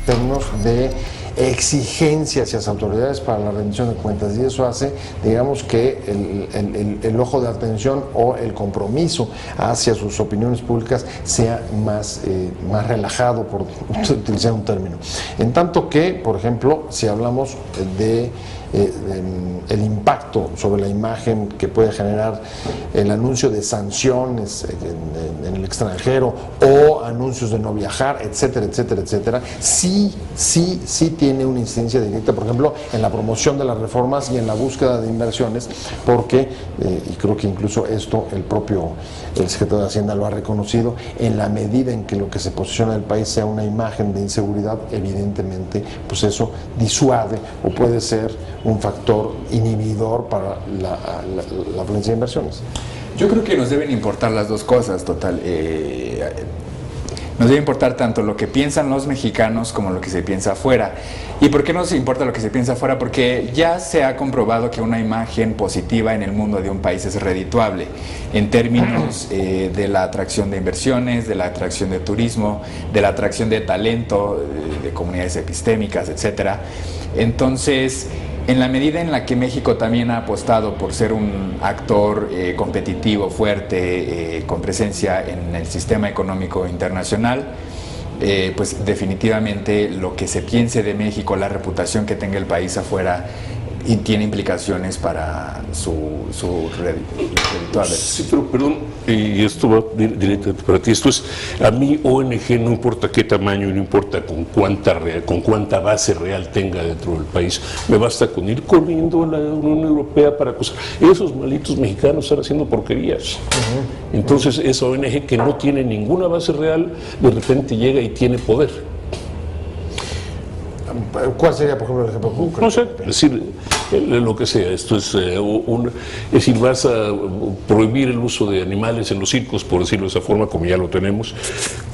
términos de exigencia hacia las autoridades para la rendición de cuentas, y eso hace, digamos, que el ojo de atención o el compromiso hacia sus opiniones públicas sea más relajado, por utilizar un término. En tanto que, por ejemplo, si hablamos de el impacto sobre la imagen que puede generar el anuncio de sanciones en el extranjero o anuncios de no viajar, etcétera, etcétera, etcétera, sí tiene una incidencia directa, por ejemplo, en la promoción de las reformas y en la búsqueda de inversiones, porque, y creo que incluso esto el secretario de Hacienda lo ha reconocido, en la medida en que lo que se posiciona del país sea una imagen de inseguridad, evidentemente, pues eso disuade o puede ser un factor inhibidor para la afluencia de inversiones. Yo creo que nos deben importar las dos cosas, total. Nos debe importar tanto lo que piensan los mexicanos como lo que se piensa afuera. ¿Y por qué nos importa lo que se piensa afuera? Porque ya se ha comprobado que una imagen positiva en el mundo de un país es redituable en términos de la atracción de inversiones, de la atracción de turismo, de la atracción de talento, de comunidades epistémicas, etcétera. Entonces, en la medida en la que México también ha apostado por ser un actor competitivo, fuerte, con presencia en el sistema económico internacional, pues definitivamente lo que se piense de México, la reputación que tenga el país afuera, y tiene implicaciones para su redituable. Sí, pero perdón, y esto va directamente para ti. Esto es, a mí ONG no importa qué tamaño, no importa con cuánta base real tenga dentro del país, me basta con ir corriendo a la Unión Europea para acusar. Esos malitos mexicanos están haciendo porquerías. Entonces esa ONG que no tiene ninguna base real, de repente llega y tiene poder. ¿Cuál sería, por ejemplo, el ejemplo concreto? No sé, es decir, lo que sea. Esto es decir, vas a prohibir el uso de animales en los circos, por decirlo de esa forma, como ya lo tenemos,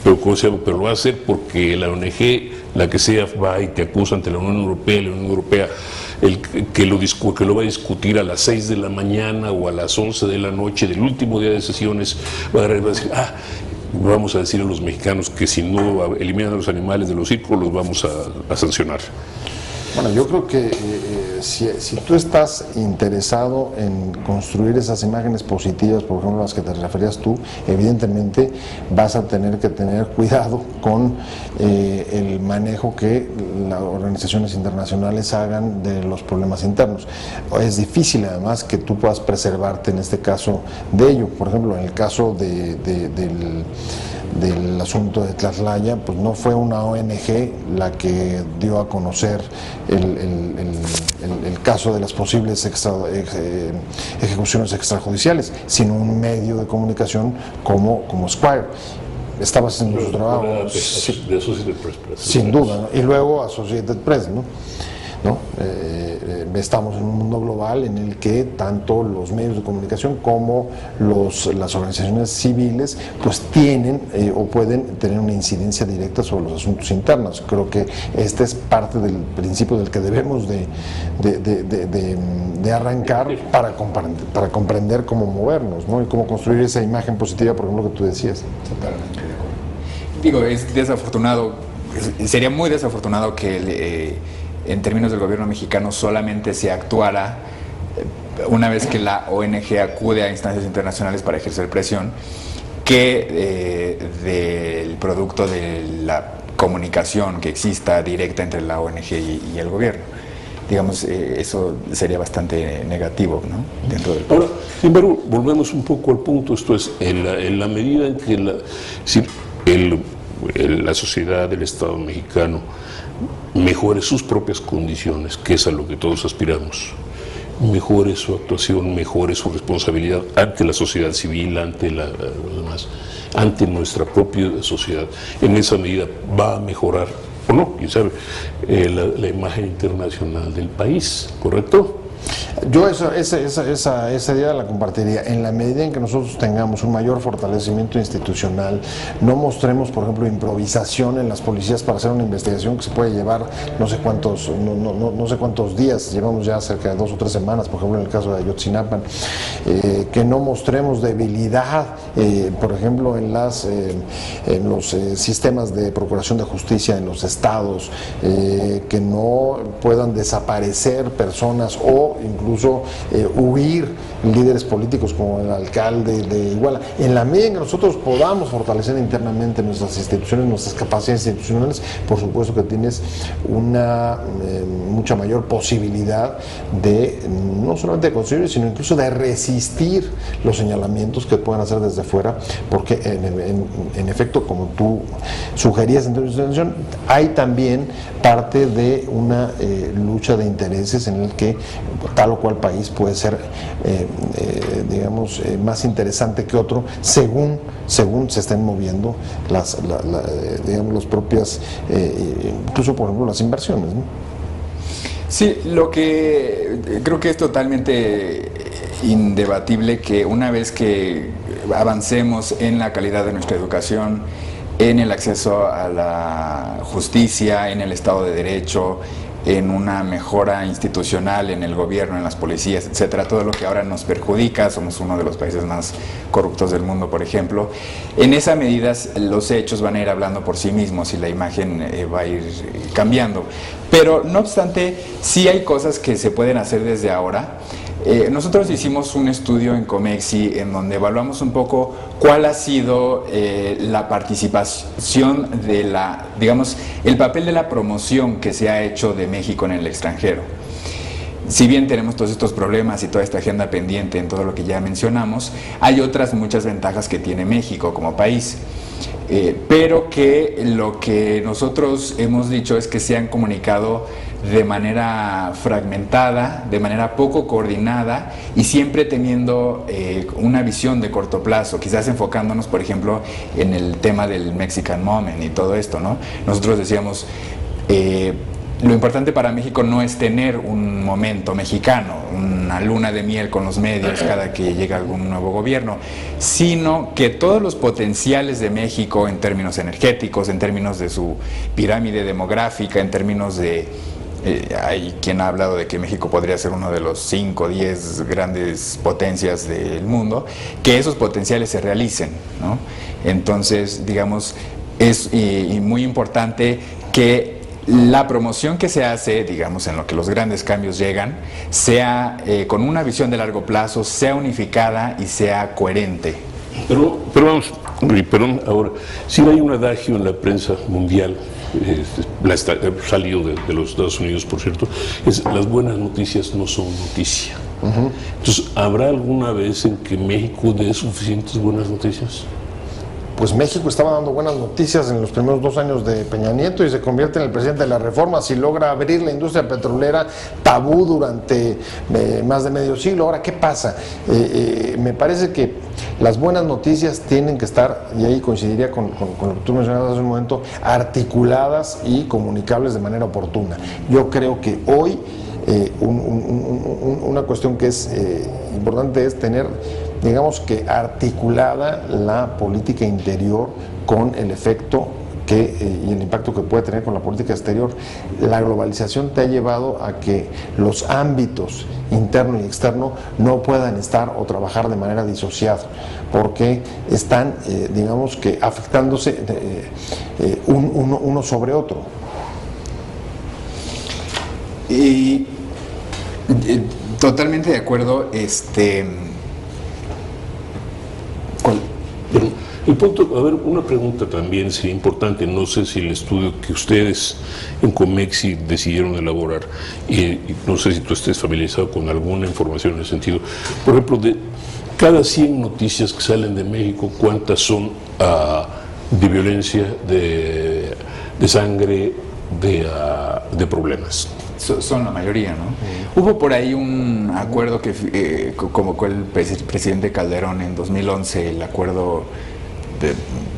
pero lo va a hacer porque la ONG, la que sea, va y te acusa ante la Unión Europea, que lo va a discutir a las 6 de la mañana o a las 11 de la noche del último día de sesiones, va a decir, vamos a decir a los mexicanos que si no eliminan a los animales de los circos, los vamos a sancionar. Bueno, yo creo que si tú estás interesado en construir esas imágenes positivas, por ejemplo las que te referías tú, evidentemente vas a tener que tener cuidado con el manejo que las organizaciones internacionales hagan de los problemas internos. Es difícil además que tú puedas preservarte en este caso de ello. Por ejemplo, en el caso del asunto de Tlaxlaya, pues no fue una ONG la que dio a conocer el caso de las posibles ejecuciones extrajudiciales, sino un medio de comunicación como Squire. Estaba haciendo su trabajo de Associated Press, sin duda, ¿no? Y luego Associated Press, ¿no? Estamos en un mundo global en el que tanto los medios de comunicación como las organizaciones civiles pues tienen o pueden tener una incidencia directa sobre los asuntos internos. Creo que este es parte del principio del que debemos de arrancar para comprender cómo movernos, ¿no? Y cómo construir esa imagen positiva, por ejemplo, que tú decías. Totalmente de acuerdo. Digo, es desafortunado, sería muy desafortunado que en términos del gobierno mexicano solamente se actuara una vez que la ONG acude a instancias internacionales para ejercer presión, que del producto de la comunicación que exista directa entre la ONG y el gobierno. Digamos, eso sería bastante negativo, ¿no? Dentro del país. Ahora, sin embargo, volvemos un poco al punto. Esto es, en la medida en que la sociedad del Estado mexicano mejore sus propias condiciones, que es a lo que todos aspiramos, mejore su actuación, mejore su responsabilidad ante la sociedad civil, ante los demás, ante nuestra propia sociedad, en esa medida va a mejorar, o no, quién sabe, la imagen internacional del país, ¿correcto? Yo esa idea la compartiría. En la medida en que nosotros tengamos un mayor fortalecimiento institucional, no mostremos, por ejemplo, improvisación en las policías para hacer una investigación que se puede llevar no sé cuántos días, llevamos ya cerca de 2 o 3 semanas, por ejemplo en el caso de Ayotzinapa, que no mostremos debilidad, por ejemplo en los sistemas de procuración de justicia en los estados, que no puedan desaparecer personas o incluso huir líderes políticos como el alcalde de Iguala. En la medida en que nosotros podamos fortalecer internamente nuestras instituciones, nuestras capacidades institucionales, por supuesto que tienes una mucha mayor posibilidad de no solamente de conseguir, sino incluso de resistir los señalamientos que puedan hacer desde fuera, porque en efecto, como tú sugerías en tu intervención, hay también parte de una lucha de intereses en el que tal o cual país puede ser digamos más interesante que otro según se estén moviendo digamos las propias incluso por ejemplo las inversiones, ¿no? Sí, lo que creo que es totalmente indebatible que una vez que avancemos en la calidad de nuestra educación, en el acceso a la justicia, en el Estado de Derecho, en una mejora institucional en el gobierno, en las policías, etcétera, todo lo que ahora nos perjudica, somos uno de los países más corruptos del mundo, por ejemplo, en esa medida los hechos van a ir hablando por sí mismos y la imagen va a ir cambiando. Pero no obstante, sí hay cosas que se pueden hacer desde ahora. Nosotros hicimos un estudio en Comexi en donde evaluamos un poco cuál ha sido la participación de digamos, el papel de la promoción que se ha hecho de México en el extranjero. Si bien tenemos todos estos problemas y toda esta agenda pendiente en todo lo que ya mencionamos, hay otras muchas ventajas que tiene México como país. Pero que lo que nosotros hemos dicho es que se han comunicado de manera fragmentada, de manera poco coordinada y siempre teniendo una visión de corto plazo, quizás enfocándonos, por ejemplo, en el tema del Mexican Moment y todo esto, ¿no? Nosotros decíamos, lo importante para México no es tener un momento mexicano, una luna de miel con los medios cada que llega algún nuevo gobierno, sino que todos los potenciales de México en términos energéticos, en términos de su pirámide demográfica, en términos de... hay quien ha hablado de que México podría ser uno de los 5 o 10 grandes potencias del mundo, que esos potenciales se realicen, ¿no? Entonces, digamos, es muy importante que la promoción que se hace, digamos, en lo que los grandes cambios llegan, sea con una visión de largo plazo, sea unificada y sea coherente. Pero vamos, perdón, ahora, si hay un adagio en la prensa mundial, salido de los Estados Unidos, por cierto, es las buenas noticias no son noticia. Entonces, ¿habrá alguna vez en que México dé suficientes buenas noticias? Pues México estaba dando buenas noticias en los primeros 2 años de Peña Nieto y se convierte en el presidente de la reforma si logra abrir la industria petrolera, tabú durante más de medio siglo. Ahora, ¿qué pasa? Me parece que las buenas noticias tienen que estar, y ahí coincidiría con lo que tú mencionabas hace un momento, articuladas y comunicables de manera oportuna. Yo creo que hoy una cuestión que es importante es tener, digamos que articulada la política interior con el efecto y el impacto que puede tener con la política exterior. La globalización te ha llevado a que los ámbitos interno y externo no puedan estar o trabajar de manera disociada, porque están, digamos que afectándose uno sobre otro. Y totalmente de acuerdo, El punto, a ver, una pregunta también sería importante, no sé si el estudio que ustedes en Comexi decidieron elaborar, y no sé si tú estés familiarizado con alguna información en ese sentido, por ejemplo, de cada 100 noticias que salen de México, ¿cuántas son de violencia, de sangre, de problemas? Son la mayoría, ¿no? Hubo por ahí un acuerdo que convocó el presidente Calderón en 2011, el acuerdo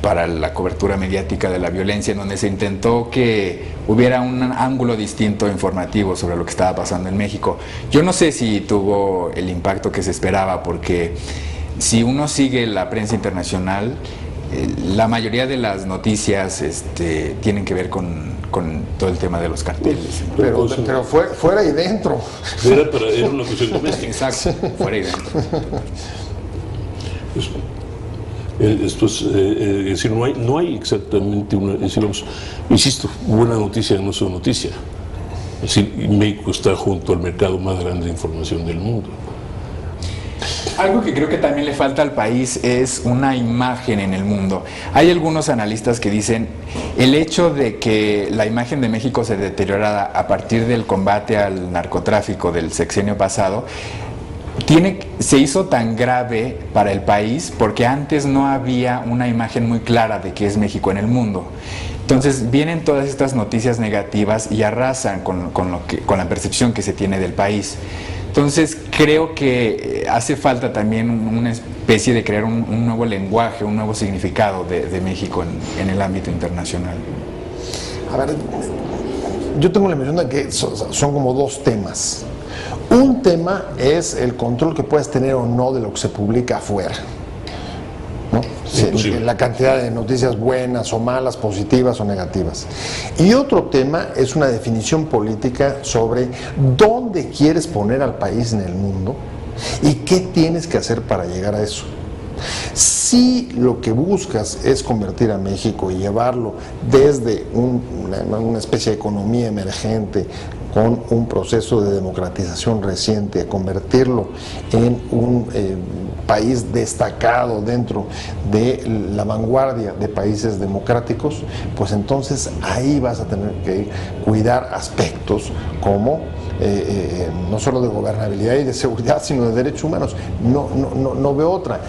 para la cobertura mediática de la violencia, en donde se intentó que hubiera un ángulo distinto informativo sobre lo que estaba pasando en México. Yo no sé si tuvo el impacto que se esperaba, porque si uno sigue la prensa internacional, la mayoría de las noticias tienen que ver con todo el tema de los carteles. Pero fuera y dentro. Era una cuestión doméstica. Exacto, fuera y dentro. Esto es decir, no hay exactamente una, decimos, insisto, buena noticia no es una noticia. Es decir, México está junto al mercado más grande de información del mundo. Algo que creo que también le falta al país es una imagen en el mundo. Hay algunos analistas que dicen el hecho de que la imagen de México se deteriorara a partir del combate al narcotráfico del sexenio pasado se hizo tan grave para el país porque antes no había una imagen muy clara de qué es México en el mundo. Entonces vienen todas estas noticias negativas y arrasan con la percepción que se tiene del país. Entonces creo que hace falta también una especie de crear un nuevo lenguaje, un nuevo significado de México en el ámbito internacional. A ver, yo tengo la impresión de que son como dos temas. Un tema es el control que puedes tener o no de lo que se publica afuera, ¿no? Sí, la cantidad de noticias buenas o malas, positivas o negativas. Y otro tema es una definición política sobre dónde quieres poner al país en el mundo y qué tienes que hacer para llegar a eso. Si lo que buscas es convertir a México y llevarlo desde una especie de economía emergente con un proceso de democratización reciente, a convertirlo en un país destacado dentro de la vanguardia de países democráticos, pues entonces ahí vas a tener que cuidar aspectos como no solo de gobernabilidad y de seguridad, sino de derechos humanos. No veo otra.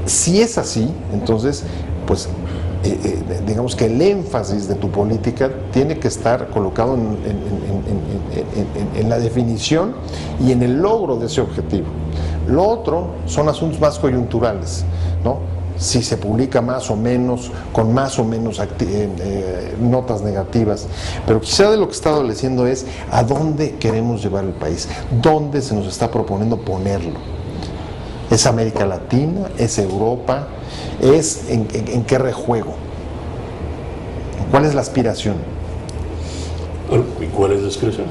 Si es así, entonces, pues digamos que el énfasis de tu política tiene que estar colocado en la definición y en el logro de ese objetivo. Lo otro son asuntos más coyunturales, ¿no? Si se publica más o menos, con más o menos notas negativas, pero quizá de lo que está adoleciendo es a dónde queremos llevar el país, dónde se nos está proponiendo ponerlo. ¿Es América Latina? ¿Es Europa? ¿Es en qué rejuego? ¿Cuál es la aspiración? ¿Y cuál es la aspiración?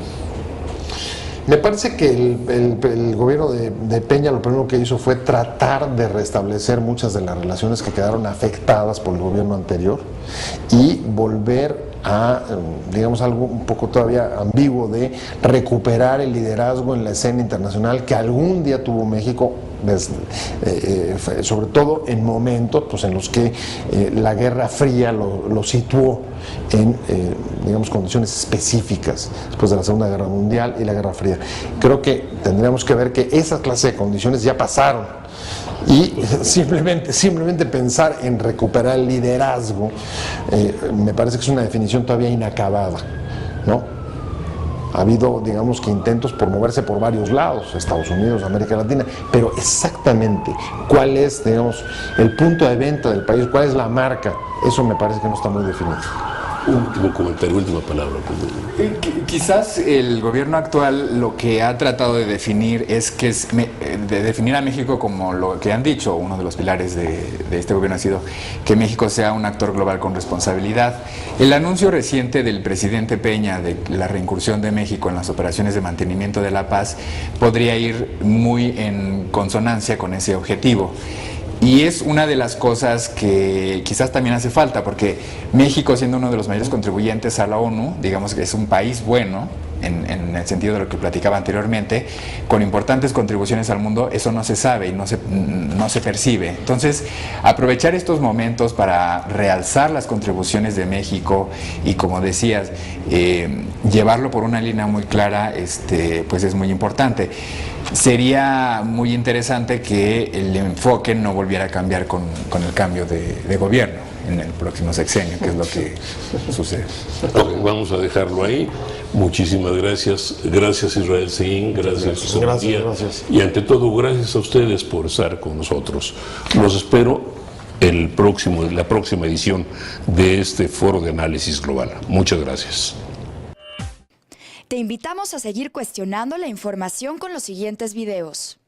Me parece que el gobierno de Peña lo primero que hizo fue tratar de restablecer muchas de las relaciones que quedaron afectadas por el gobierno anterior y volver a, digamos, algo un poco todavía ambiguo de recuperar el liderazgo en la escena internacional que algún día tuvo México, sobre todo en momentos pues, en los que la Guerra Fría lo situó en, digamos, condiciones específicas después de la Segunda Guerra Mundial y la Guerra Fría. Creo que tendríamos que ver que esa clase de condiciones ya pasaron y simplemente pensar en recuperar el liderazgo me parece que es una definición todavía inacabada, ¿no? Ha habido, digamos, que intentos por moverse por varios lados, Estados Unidos, América Latina, pero exactamente cuál es, digamos, el punto de venta del país, cuál es la marca, eso me parece que no está muy definido. Último comentario, última palabra. Quizás el gobierno actual lo que ha tratado de definir de definir a México como lo que han dicho, uno de los pilares de este gobierno ha sido que México sea un actor global con responsabilidad. El anuncio reciente del presidente Peña de la reincursión de México en las operaciones de mantenimiento de la paz podría ir muy en consonancia con ese objetivo. Y es una de las cosas que quizás también hace falta, porque México, siendo uno de los mayores contribuyentes a la ONU, digamos que es un país bueno, en el sentido de lo que platicaba anteriormente, con importantes contribuciones al mundo, eso no se sabe y no se percibe. Entonces, aprovechar estos momentos para realzar las contribuciones de México y, como decías, llevarlo por una línea muy clara, pues es muy importante. Sería muy interesante que el enfoque no volviera a cambiar con el cambio de gobierno en el próximo sexenio, que es lo que sucede. Okay, vamos a dejarlo ahí. Muchísimas gracias. Gracias, Israel Seguín. Gracias. Gracias. Y ante todo, gracias a ustedes por estar con nosotros. Los espero la próxima edición de este foro de análisis global. Muchas gracias. Te invitamos a seguir cuestionando la información con los siguientes videos.